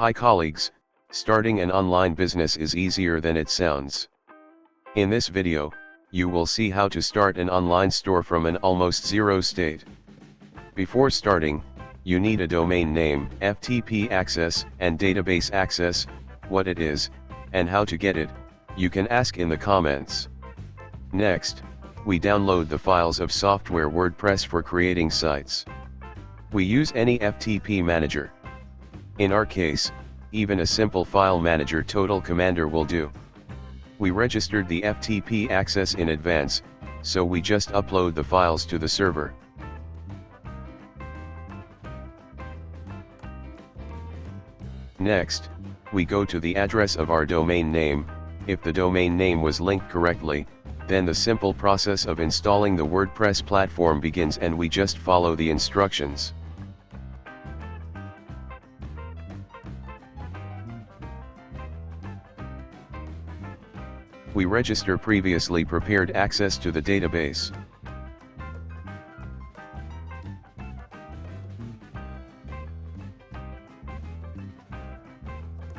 Hi colleagues, starting an online business is easier than it sounds. In this video, you will see how to start an online store from an almost zero state. Before starting, you need a domain name, FTP access, and database access. What it is, and how to get it, you can ask in the comments. Next, we download the files of software Wordpress for creating sites. We use any FTP manager. In our case, even a simple file manager Total Commander will do. We registered the FTP access in advance, so we just upload the files to the server. Next, we go to the address of our domain name. If the domain name was linked correctly, then the simple process of installing the WordPress platform begins and we just follow the instructions. We register previously prepared access to the database.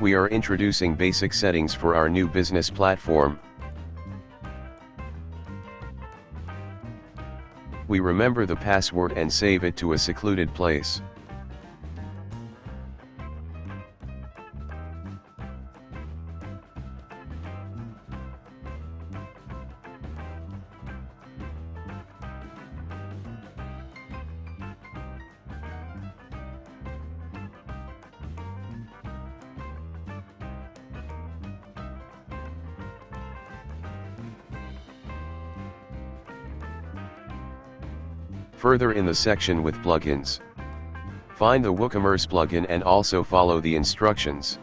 We are introducing basic settings for our new business platform. We remember the password and save it to a secluded place. Further in the section with plugins, find the Woocommerce plugin and also follow the instructions.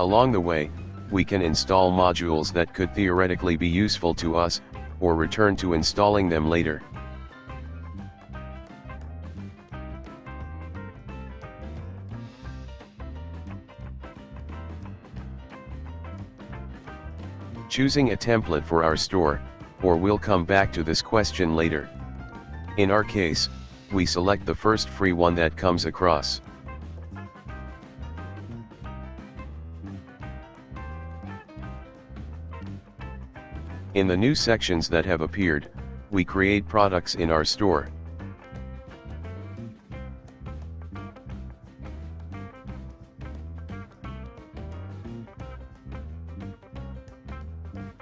Along the way, we can install modules that could theoretically be useful to us, or return to installing them later. Choosing a template for our store, or we'll come back to this question later. In our case, we select the first free one that comes across. In the new sections that have appeared, we create products in our store.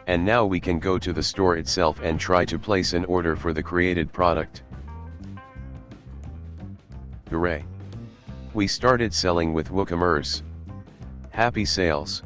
And now we can go to the store itself and try to place an order for the created product. Hooray! We started selling with Woocommerce. Happy sales!